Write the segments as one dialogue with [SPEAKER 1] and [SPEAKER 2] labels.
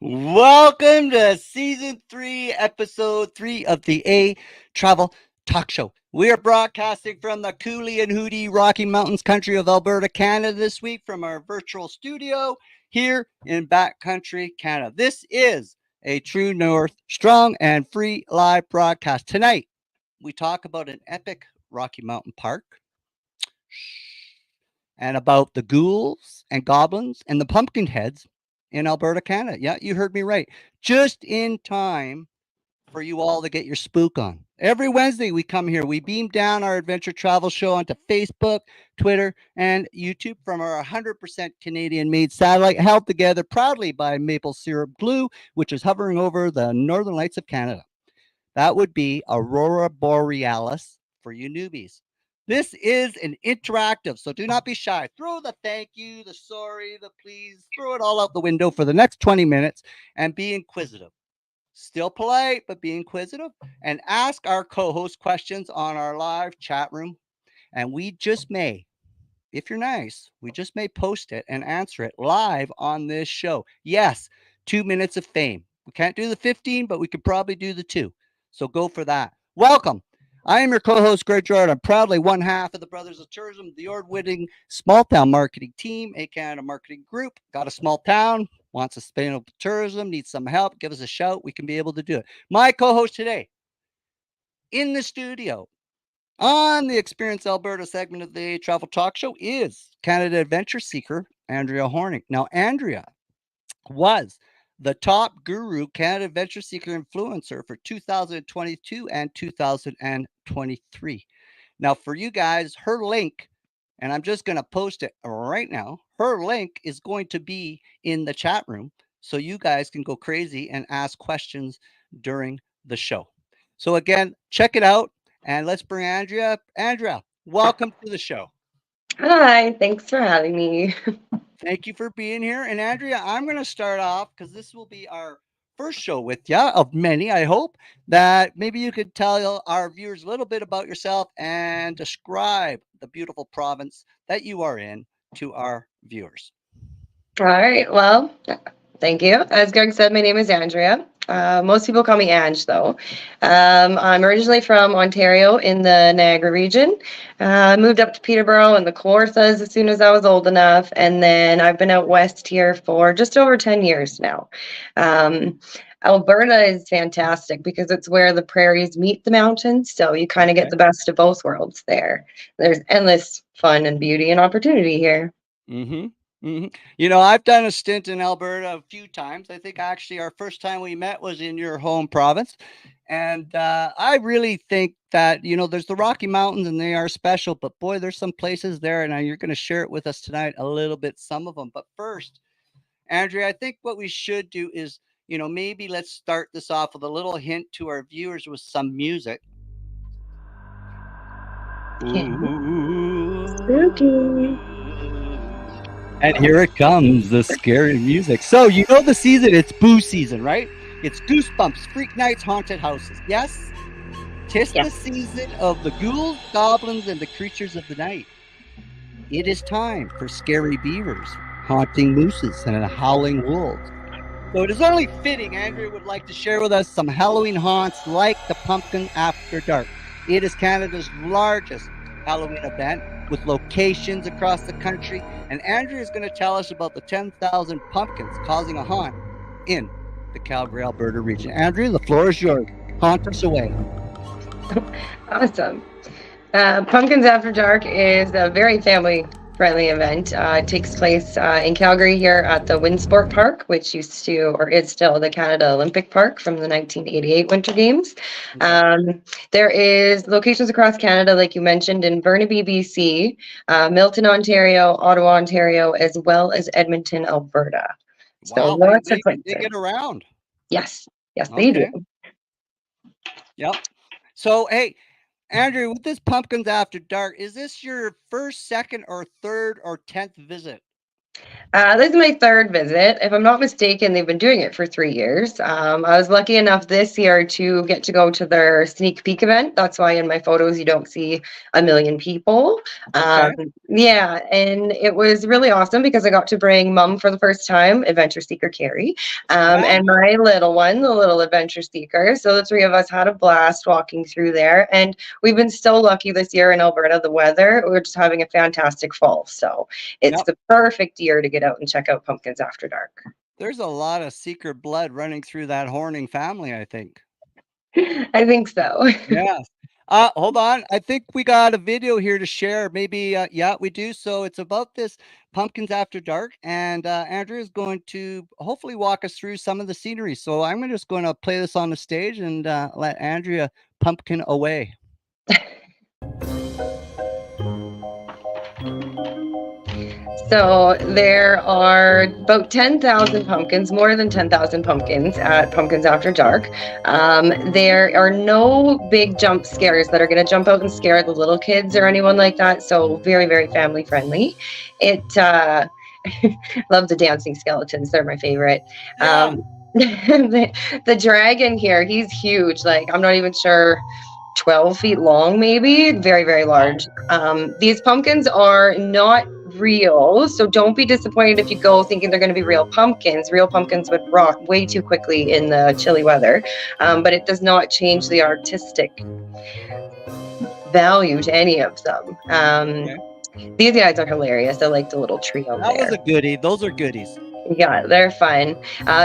[SPEAKER 1] Welcome to season 3, episode 3 of the A Travel Talk Show. We are broadcasting from the Cooley and Hootie Rocky Mountains country of Alberta, Canada this week from our virtual studio here in backcountry Canada. This is a True North strong and free live broadcast. Tonight, we talk about an epic Rocky Mountain park and about the ghouls and goblins and the pumpkin heads in Alberta, Canada. Yeah, you heard me right. Just in time for you all to get your spook on. Every Wednesday, we come here. We beam down our adventure travel show onto Facebook, Twitter, and YouTube from our 100% Canadian made satellite, held together proudly by maple syrup glue, which is hovering over the northern lights of Canada. That would be Aurora Borealis for you newbies. This is an interactive, so do not be shy. Throw the thank you, the sorry, the please, throw it all out the window for the next 20 minutes and be inquisitive. Still polite, but be inquisitive and ask our co host questions on our live chat room. And we just may, if you're nice, we just may post it and answer it live on this show. Yes, 2 minutes of fame. We can't do the 15, but we could probably do the 2. So go for that. Welcome. I am your co host, Greg Gerard. I'm proudly one half of the Brothers of Tourism, the award winning small town marketing team, ehCanada Marketing Group. Got a small town, wants sustainable tourism, needs some help, give us a shout. We can be able to do it. My co host today in the studio on the Experience Alberta segment of the Travel Talk Show is Canada Adventure Seeker Andrea Horning. Now, Andrea was the top guru Canada Adventure Seeker influencer for 2022 and 2023. Now, for you guys, her link, and I'm just going to post it right now, her link is going to be in the chat room so you guys can go crazy and ask questions during the show. So, again, check it out and let's bring Andrea. Andrea, welcome to the show.
[SPEAKER 2] Hi, thanks for having me.
[SPEAKER 1] Thank you for being here. And Andrea, I'm going to start off because this will be our first show with you of many, I hope, that maybe you could tell our viewers a little bit about yourself and describe the beautiful province that you are in to our viewers.
[SPEAKER 2] All right, well, thank you. As Greg said, my name is Andrea. Most people call me Ange, though. I'm originally from Ontario in the Niagara region. Moved up to Peterborough and the Kawarthas as soon as I was old enough, and then I've been out west here for just over 10 years now. Um, Alberta is fantastic because it's where the prairies meet the mountains, so you kind of get
[SPEAKER 1] Okay.
[SPEAKER 2] the best of both worlds there. There's endless fun and beauty and opportunity here.
[SPEAKER 1] Mm-hmm. Mm-hmm. I've done a stint in Alberta a few times. I think actually our first time we met was in your home province. And I really think that, there's the Rocky Mountains and they are special, but boy, there's some places there. And you're going to share it with us tonight a little bit, some of them. But first, Andrea, I think what we should do is, maybe let's start this off with a little hint to our viewers with some music.
[SPEAKER 2] Okay.
[SPEAKER 1] Ooh.
[SPEAKER 2] Spooky.
[SPEAKER 1] And here it comes, the scary music. So, the season, it's boo season, right? It's goosebumps, freak nights, haunted houses. Yes? Tis the
[SPEAKER 2] Yes.
[SPEAKER 1] season of the ghouls, goblins, and the creatures of the night. It is time for scary beavers, haunting mooses, and howling wolves. So it is only fitting Andrea would like to share with us some Halloween haunts like the Pumpkin After Dark. It is Canada's largest Halloween event with locations across the country, and Andrea is going to tell us about the 10,000 pumpkins causing a haunt in the Calgary, Alberta region. Andrea, the floor is yours. Haunt us away.
[SPEAKER 2] Awesome. Pumpkins After Dark is a very family friendly event. It takes place in Calgary here at the Windsport Park, which used to or is still the Canada Olympic Park from the 1988 Winter Games.
[SPEAKER 1] Okay.
[SPEAKER 2] There is locations across Canada, like you mentioned, in Burnaby, BC, Milton, Ontario, Ottawa, Ontario, as well as Edmonton, Alberta. So
[SPEAKER 1] Wow, they,
[SPEAKER 2] lots of
[SPEAKER 1] they, they
[SPEAKER 2] places.
[SPEAKER 1] get around.
[SPEAKER 2] Yes, yes, they do.
[SPEAKER 1] Okay. Yep. So, hey, Andrew, with this Pumpkins After Dark, is this your first, second, or third, or 10th visit?
[SPEAKER 2] This is my third visit. If I'm not mistaken, they've been doing it for 3 years. I was lucky enough this year to get to go to their sneak peek event. That's why in my photos you don't see a million people. Um,
[SPEAKER 1] Okay.
[SPEAKER 2] yeah, and it was really awesome because I got to bring mom for the first time, adventure seeker Carrie,
[SPEAKER 1] Yeah.
[SPEAKER 2] and my little one, the little adventure seeker. So the three of us had a blast walking through there, and we've been so lucky this year in Alberta. The weather, we're just having a fantastic fall. So it's
[SPEAKER 1] Yep.
[SPEAKER 2] the perfect year to get out and check out pumpkins after dark.
[SPEAKER 1] There's a lot of secret blood running through that Horning family, I think.
[SPEAKER 2] I think so.
[SPEAKER 1] Yes. Hold on. I think we got a video here to share. Maybe, yeah, we do. So it's about this Pumpkins After Dark, and Andrea is going to hopefully walk us through some of the scenery. So I'm just going to play this on the stage and let Andrea pumpkin away.
[SPEAKER 2] So there are about 10,000 pumpkins, more than 10,000 pumpkins at Pumpkins After Dark. There are no big jump scares that are going to jump out and scare the little kids or anyone like that. So very, very family friendly. It love the dancing skeletons; they're my favorite.
[SPEAKER 1] Yeah.
[SPEAKER 2] The dragon here, he's huge. Like I'm not even sure. 12 feet long, maybe very, very large. These pumpkins are not real, so don't be disappointed if you go thinking they're going to be real pumpkins. Real pumpkins would rot way too quickly in the chilly weather, but it does not change the artistic value to any of them.
[SPEAKER 1] Okay.
[SPEAKER 2] These guys are hilarious. I like the little trio
[SPEAKER 1] That was
[SPEAKER 2] there.
[SPEAKER 1] a goodie. Those are goodies.
[SPEAKER 2] Yeah, they're fun.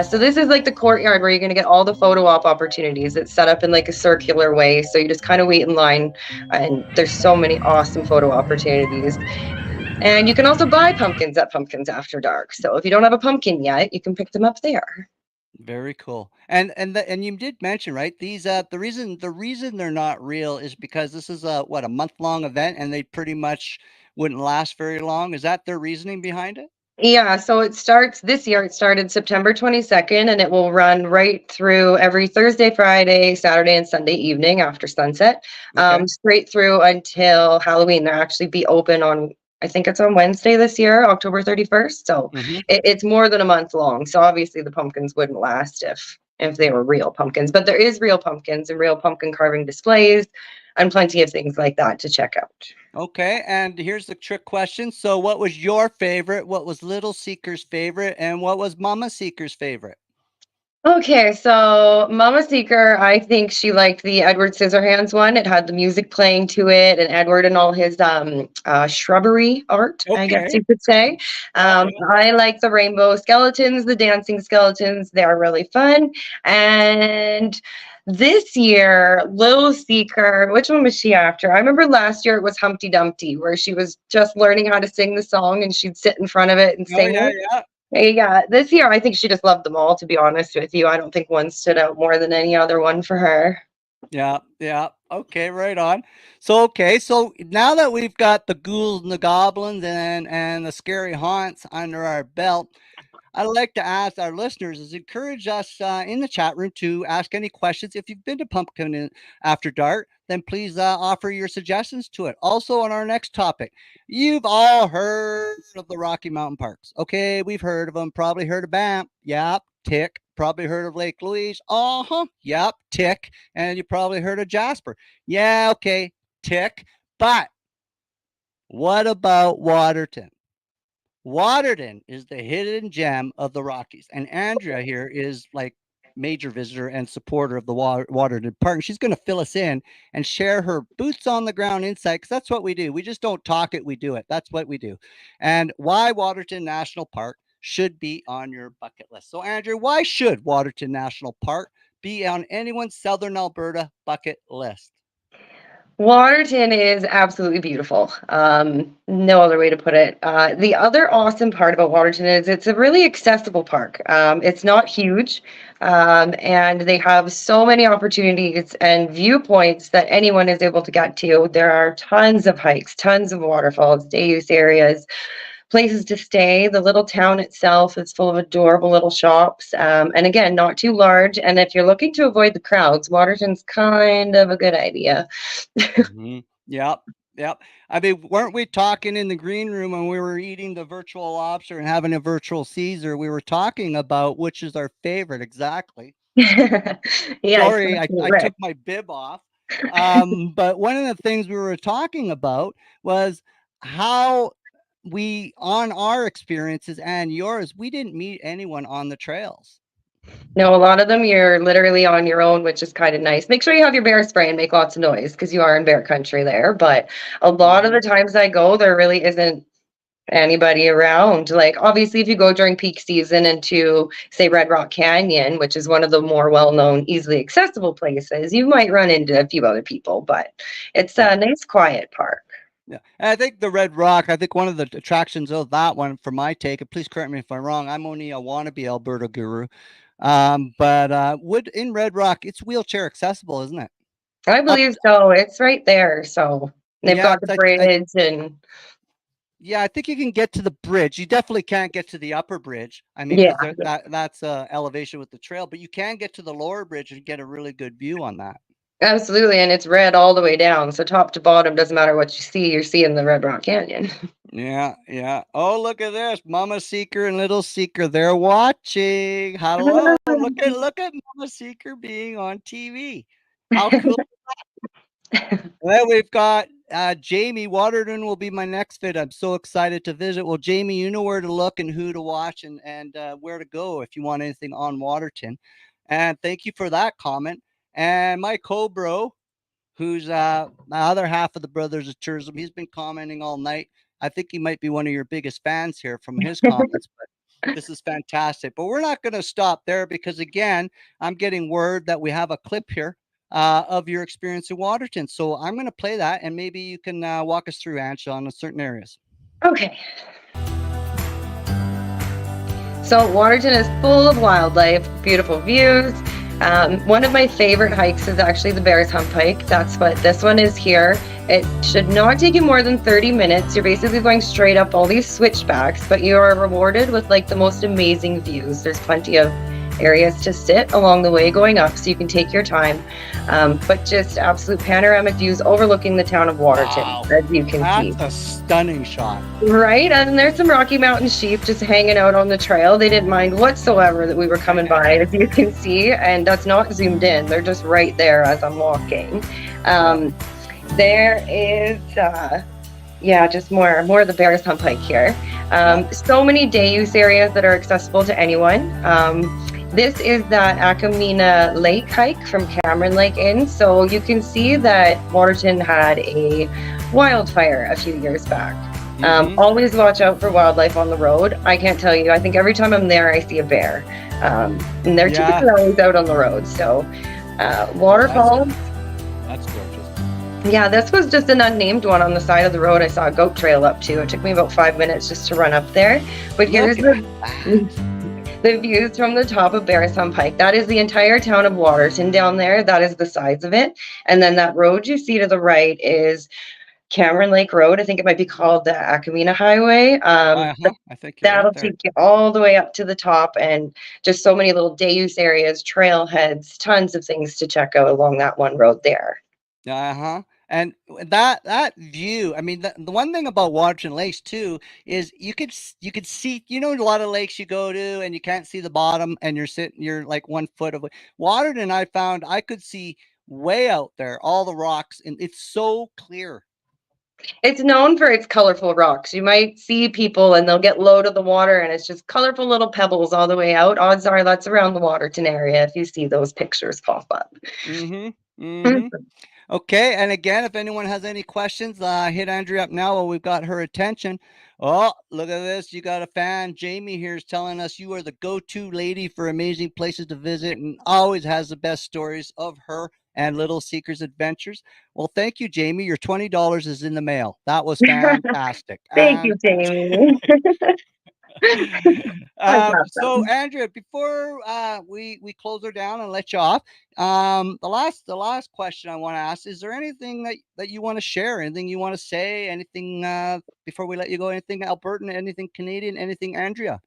[SPEAKER 2] So this is like the courtyard where you're going to get all the photo op opportunities. It's set up in like a circular way, so you just kind of wait in line, and there's so many awesome photo opportunities. And you can also buy pumpkins at Pumpkins After Dark. So if you don't have a pumpkin yet, you can pick them up there.
[SPEAKER 1] Very cool. And you did mention, right? These the reason they're not real is because this is a what, a month-long event and they pretty much wouldn't last very long. Is that their reasoning behind it?
[SPEAKER 2] Yeah, so it starts this year. It started September 22nd and it will run right through every Thursday, Friday, Saturday, and Sunday evening after sunset,
[SPEAKER 1] Okay.
[SPEAKER 2] straight through until Halloween. They'll actually be open on, I think it's on Wednesday this year, October 31st. So
[SPEAKER 1] Mhm.
[SPEAKER 2] it's more than a month long. So obviously the pumpkins wouldn't last if they were real pumpkins, but there is real pumpkins and real pumpkin carving displays and plenty of things like that to check out.
[SPEAKER 1] Okay, and here's the trick question. So what was your favorite? What was Little Seeker's favorite? And what was Mama Seeker's favorite?
[SPEAKER 2] Okay, so Mama Seeker, I think she liked the Edward Scissorhands one. It had the music playing to it, and Edward and all his shrubbery art, I guess
[SPEAKER 1] Okay.
[SPEAKER 2] you could say.
[SPEAKER 1] Yeah, yeah.
[SPEAKER 2] I like the rainbow skeletons, the dancing skeletons. They are really fun. And this year, Little Seeker, which one was she after? I remember last year it was Humpty Dumpty, where she was just learning how to sing the song and she'd sit in front of it and
[SPEAKER 1] Oh,
[SPEAKER 2] sing
[SPEAKER 1] yeah,
[SPEAKER 2] it.
[SPEAKER 1] yeah.
[SPEAKER 2] Yeah, this year I think she just loved them all, to be honest with you. I don't think one stood out more than any other one for her.
[SPEAKER 1] Yeah, yeah. Okay, right on. So now that we've got the ghouls and the goblins and the scary haunts under our belt, I'd like to ask our listeners is encourage us in the chat room to ask any questions. If you've been to After Dark, then please offer your suggestions to it. Also, on our next topic, you've all heard of the Rocky Mountain Parks. Okay, we've heard of them. Probably heard of Banff. Yep, tick. Probably heard of Lake Louise. Uh huh. Yep, tick. And you probably heard of Jasper. Yeah, okay, tick. But what about Waterton? Waterton is the hidden gem of the Rockies, and Andrea here is like major visitor and supporter of the Waterton Park. She's going to fill us in and share her boots on the ground insight because that's what we do. We just don't talk it, we do it. That's what we do. And why Waterton National Park should be on your bucket list. So, Andrea, why should Waterton National Park be on anyone's Southern Alberta bucket list?
[SPEAKER 2] Waterton is absolutely beautiful. No other way to put it. The other awesome part about Waterton is it's a really accessible park. It's not huge, and they have so many opportunities and viewpoints that anyone is able to get to. There are tons of hikes, tons of waterfalls, day use areas, places to stay. The little town itself is full of adorable little shops. And again, not too large. And if you're looking to avoid the crowds, Waterton's kind of a good idea.
[SPEAKER 1] Mhm. Yep. Yep. I mean, weren't we talking in the green room when we were eating the virtual lobster and having a virtual Caesar? We were talking about which is our favorite exactly.
[SPEAKER 2] Yeah, it's my
[SPEAKER 1] Sorry, I
[SPEAKER 2] favorite.
[SPEAKER 1] took my bib off. But one of the things we were talking about was how we, on our experiences and yours, we didn't meet anyone on the trails.
[SPEAKER 2] No, a lot of them you're literally on your own, which is kind of nice. Make sure you have your bear spray and make lots of noise because you are in bear country there. But a lot of
[SPEAKER 1] Hmm.
[SPEAKER 2] the times I go, there really isn't anybody around. Like, obviously, if you go during peak season into, say, Red Rock Canyon, which is one of the more well known, easily accessible places, you might run into a few other people, but it's
[SPEAKER 1] Yeah.
[SPEAKER 2] a nice, quiet park.
[SPEAKER 1] Yeah. And I think the Red Rock, I think one of the attractions of that one, for my take, and please correct me if I'm wrong, I'm only a wannabe Alberta guru. But would in Red Rock, it's wheelchair accessible, isn't it?
[SPEAKER 2] I
[SPEAKER 1] Up,
[SPEAKER 2] believe so. It's right there. So they've
[SPEAKER 1] yeah,
[SPEAKER 2] got the
[SPEAKER 1] it's,
[SPEAKER 2] bridge and
[SPEAKER 1] yeah, I think you can get to the bridge. You definitely can't get to the upper bridge. I mean,
[SPEAKER 2] yeah,
[SPEAKER 1] because that's elevation with the trail, but you can get to the lower bridge and get a really good view on that.
[SPEAKER 2] absolutely. And it's red all the way down. So top to bottom, doesn't matter what you see, you're seeing the Red Rock Canyon.
[SPEAKER 1] Yeah, yeah. Oh, look at this, Mama Seeker and Little Seeker. They're watching. Hello, look at Mama Seeker being on TV. How cool! Well, we've got Jamie Waterton will be my next fit. I'm so excited to visit. Well, Jamie, you know where to look and who to watch and where to go if you want anything on Waterton. And thank you for that comment. And my co-bro, who's my other half of the Brothers of Tourism, he's been commenting all night. I think he might be one of your biggest fans here from his comments. But this is fantastic. But we're not going to stop there because, again, I'm getting word that we have a clip here of your experience in Waterton. So I'm going to play that and maybe you can walk us through, Angela, on certain areas.
[SPEAKER 2] Okay. So Waterton is full of wildlife, beautiful views. One of my favorite hikes is actually the Bears Hump hike. That's what this one is here. It should not take you more than 30 minutes. You're basically going straight up all these switchbacks, but you are rewarded with like the most amazing views. There's plenty of areas to sit along the way going up so you can take your time. But just absolute panoramic views overlooking the town of Waterton,
[SPEAKER 1] Wow.
[SPEAKER 2] as you can
[SPEAKER 1] That's
[SPEAKER 2] see.
[SPEAKER 1] a stunning shot.
[SPEAKER 2] Right, and there's some Rocky Mountain sheep just hanging out on the trail. They didn't mind whatsoever that we were coming by, as you can see, and that's not zoomed in. They're just right there as I'm walking.
[SPEAKER 1] Yeah.
[SPEAKER 2] Um, there is, yeah, just more of the Bears Hump hike here.
[SPEAKER 1] Yeah.
[SPEAKER 2] So many day use areas that are accessible to anyone. This is that Akamina Lake hike from Cameron Lake in. So you can see that Waterton had a wildfire a few years back.
[SPEAKER 1] Mm-hmm.
[SPEAKER 2] Always watch out for wildlife on the road. I can't tell you. I think every time I'm there, I see a bear. And they're
[SPEAKER 1] Yeah.
[SPEAKER 2] typically always out on the road. So
[SPEAKER 1] That's
[SPEAKER 2] waterfalls.
[SPEAKER 1] that's gorgeous.
[SPEAKER 2] Yeah, this was just an unnamed one on the side of the road. I saw a goat trail up to. It took me about 5 minutes just to run up there. But here's
[SPEAKER 1] Look at
[SPEAKER 2] the
[SPEAKER 1] that.
[SPEAKER 2] the views from the top of Bears Hump Pike. That is the entire town of Waterton down there. That is the size of it. And then that road you see to the right is Cameron Lake Road. I think it might be called the Akamina Highway. But
[SPEAKER 1] I think you're right
[SPEAKER 2] that'll
[SPEAKER 1] there.
[SPEAKER 2] take you all the way up to the top and just so many little day use areas, trailheads, tons of things to check out along that one road there.
[SPEAKER 1] Uh-huh. And that view, I mean, the one thing about Waterton Lakes too is you could see, you know, a lot of lakes you go to and you can't see the bottom and you're like 1 foot away. Waterton, I found I could see way out there, all the rocks, and it's so clear.
[SPEAKER 2] It's known for its colorful rocks. You might see people and they'll get low to the water and it's just colorful little pebbles all the way out. Odds are that's around the Waterton area if you see those pictures pop up.
[SPEAKER 1] Mm-hmm. Mm-hmm. Okay, and again, if anyone has any questions, hit Andrea up now while we've got her attention. Oh, look at this. You got a fan. Jamie here is telling us you are the go-to lady for amazing places to visit and always has the best stories of her and Little Seeker's adventures. Well, thank you, Jamie. Your $20 is in the mail. That was fantastic.
[SPEAKER 2] Thank you, Jamie. That's
[SPEAKER 1] So
[SPEAKER 2] awesome.
[SPEAKER 1] Andrea, before we close her down and let you off, the last question I want to ask: is there anything that you want to share? Anything you want to say? Anything before we let you go? Anything Albertan? Anything Canadian? Anything Andrea?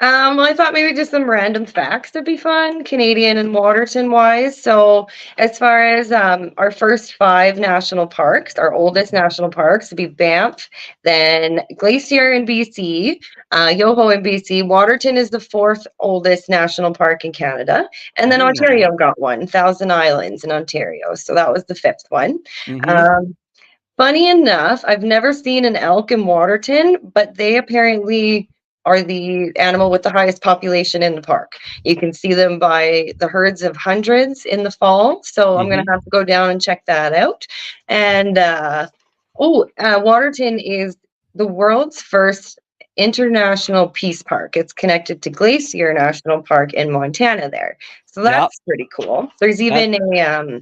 [SPEAKER 2] Well, I thought maybe just some random facts would be fun, Canadian and Waterton wise. So, as far as our first five national parks, our oldest
[SPEAKER 1] Mhm.
[SPEAKER 2] national parks would be Banff, then Glacier in BC, Yoho in BC. Waterton is the fourth oldest national park in Canada. And
[SPEAKER 1] I
[SPEAKER 2] then
[SPEAKER 1] didn't know that.
[SPEAKER 2] Ontario got one, Thousand Islands in Ontario. So, that was the fifth one.
[SPEAKER 1] Mhm.
[SPEAKER 2] Um, Funny enough, I've never seen an elk in Waterton, but they apparently are the animal with the highest population in the park. You can see them by the herds of hundreds in the fall. So I'm going
[SPEAKER 1] Mhm.
[SPEAKER 2] to have to go down and check that out. And Waterton is the world's first international peace park. It's connected to Glacier National Park in Montana there. So
[SPEAKER 1] Yep.
[SPEAKER 2] that's pretty cool. There's
[SPEAKER 1] That
[SPEAKER 2] even a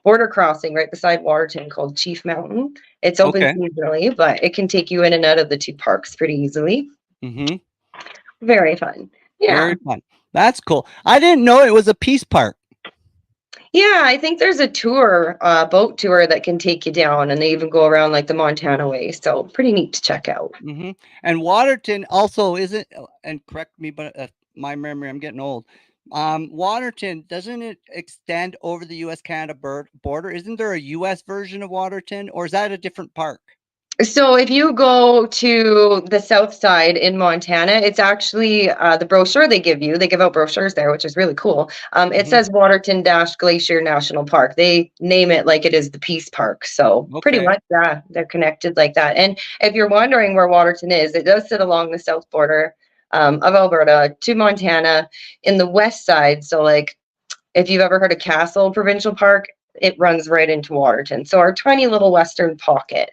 [SPEAKER 2] border crossing right beside Waterton called Chief Mountain. It's open
[SPEAKER 1] okay.
[SPEAKER 2] seasonally, but it can take you in and out of the two parks pretty easily.
[SPEAKER 1] Mhm.
[SPEAKER 2] Very fun. Yeah.
[SPEAKER 1] Very fun. That's cool. I didn't know it was a peace park.
[SPEAKER 2] Yeah, I think there's a tour, boat tour that can take you down, and they even go around like the Montana way. So pretty neat to check out.
[SPEAKER 1] Mhm. And Waterton also isn't and correct me, but my memory, I'm getting old. Waterton, doesn't it extend over the US Canada border? Isn't there a US version of Waterton, or is that a different park?
[SPEAKER 2] So if you go to the south side in Montana, it's actually the brochure they give you. They give out brochures there, which is really cool. It
[SPEAKER 1] Mhm.
[SPEAKER 2] says Waterton Dash Glacier National Park. They name it like it is the Peace Park. So pretty
[SPEAKER 1] Okay.
[SPEAKER 2] much, yeah, they're connected like that. And if you're wondering where Waterton is, it does sit along the south border of Alberta to Montana in the west side. So like if you've ever heard of Castle Provincial Park, it runs right into Waterton. So our tiny little western pocket.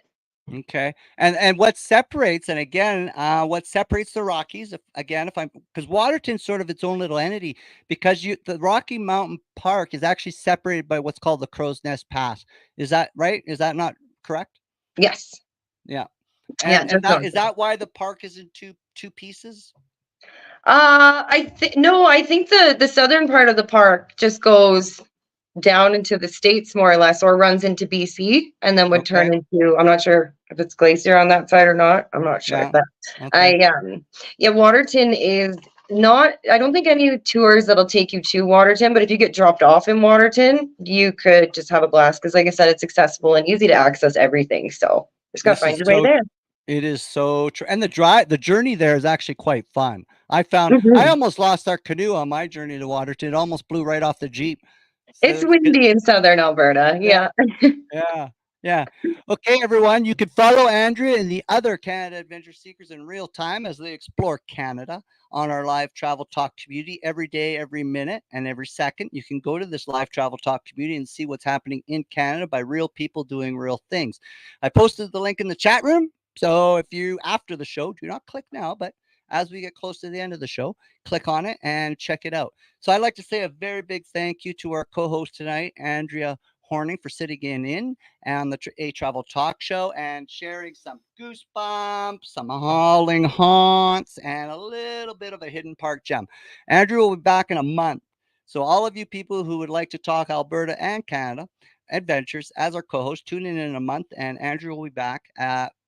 [SPEAKER 1] Okay. And what separates, and again, what separates the Rockies, if I'm, because Waterton's sort of its own little entity, because the Rocky Mountain Park is actually separated by what's called the Crow's Nest Pass. Is that right? Is that not correct?
[SPEAKER 2] Yes.
[SPEAKER 1] Yeah.
[SPEAKER 2] Yeah,
[SPEAKER 1] And
[SPEAKER 2] just
[SPEAKER 1] that
[SPEAKER 2] north.
[SPEAKER 1] is that why the park is in two pieces?
[SPEAKER 2] I think no, I think the southern part of the park just goes down into the states more or less, or runs into BC, and then would
[SPEAKER 1] Okay.
[SPEAKER 2] turn into. I'm not sure if it's Glacier on that side or not. I'm not sure,
[SPEAKER 1] Yeah.
[SPEAKER 2] but
[SPEAKER 1] Okay.
[SPEAKER 2] I yeah, Waterton is not. I don't think any tours that'll take you to Waterton, but if you get dropped off in Waterton, you could just have a blast because, like I said, it's accessible and easy to access everything. So just gotta
[SPEAKER 1] This
[SPEAKER 2] find
[SPEAKER 1] is
[SPEAKER 2] your way
[SPEAKER 1] so
[SPEAKER 2] there.
[SPEAKER 1] It is so true, and the journey there is actually quite fun. I
[SPEAKER 2] Mhm.
[SPEAKER 1] almost lost our canoe on my journey to Waterton. It almost blew right off the Jeep. So
[SPEAKER 2] It's
[SPEAKER 1] it was good.
[SPEAKER 2] windy in southern Alberta.
[SPEAKER 1] Yeah,
[SPEAKER 2] Yeah.
[SPEAKER 1] yeah, yeah. Okay, everyone, you can follow Andrea and the other Canada Adventure Seekers in real time as they explore Canada on our live travel talk community every day, every minute, and every second. You can go to this live travel talk community and see what's happening in Canada by real people doing real things. I posted the link in the chat room. So if you, after the show, do not click now, but as we get close to the end of the show, click on it and check it out. So I'd like to say a very big thank you to our co host tonight, Andrea Horning, for sitting in on the A Travel Talk Show and sharing some goosebumps, some hauling haunts, and a little bit of a hidden park gem. Andrew will be back in a month. So, all of you people who would like to talk Alberta and Canada adventures as our co host, tune in a month, and Andrew will be back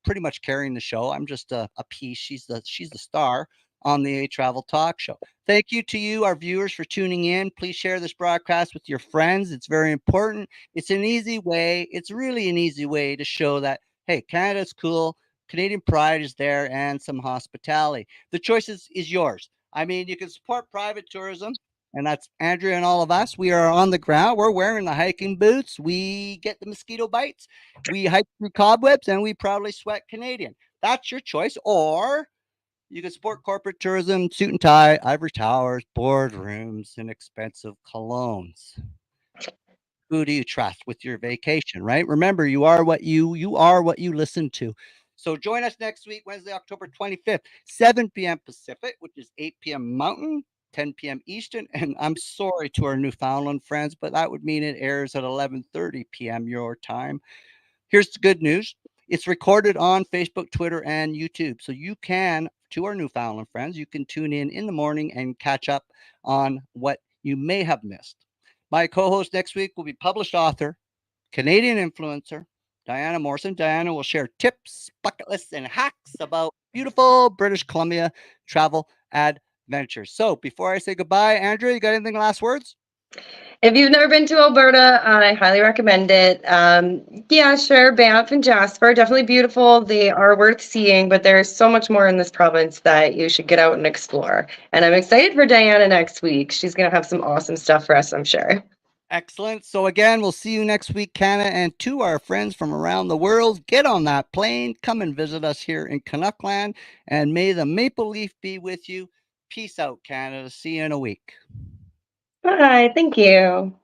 [SPEAKER 1] pretty much carrying the show. I'm just a piece. She's the star on the A Travel Talk Show. Thank you to you, our viewers, for tuning in. Please share this broadcast with your friends. It's very important. It's an easy way. It's really an easy way to show that, hey, Canada's cool. Canadian pride is there and some hospitality. The choice is yours. I mean, you can support private tourism, and that's Andrea and all of us. We are on the ground. We're wearing the hiking boots. We get the mosquito bites. We hike through cobwebs, and we proudly sweat Canadian. That's your choice. Or you can support corporate tourism, suit and tie, ivory towers, boardrooms, and expensive colognes. Who do you trust with your vacation, right? Remember, you are what you listen to. So join us next week, Wednesday, October 25th, 7 p.m. Pacific, which is 8 p.m. Mountain, 10 p.m. Eastern. And I'm sorry to our Newfoundland friends, but that would mean it airs at 11:30 p.m. your time. Here's the good news. It's recorded on Facebook, Twitter, and YouTube. So you can, to our Newfoundland friends, you can tune in the morning and catch up on what you may have missed. My co host next week will be published author, Canadian influencer, Diana Morrison. Diana will share tips, bucket lists, and hacks about beautiful British Columbia travel adventures. So before I say goodbye, Andrea, you got anything last words?
[SPEAKER 2] If you've never been to Alberta, I highly recommend it. Yeah, sure, Banff and Jasper, definitely beautiful. They are worth seeing, but there's so much more in this province that you should get out and explore. And I'm excited for Diana next week. She's going to have some awesome stuff for us, I'm sure.
[SPEAKER 1] Excellent. So again, we'll see you next week, Canada. And to our friends from around the world, get on that plane, come and visit us here in Canuckland, and may the maple leaf be with you. Peace out, Canada. See you in a week.
[SPEAKER 2] Bye. Thank you.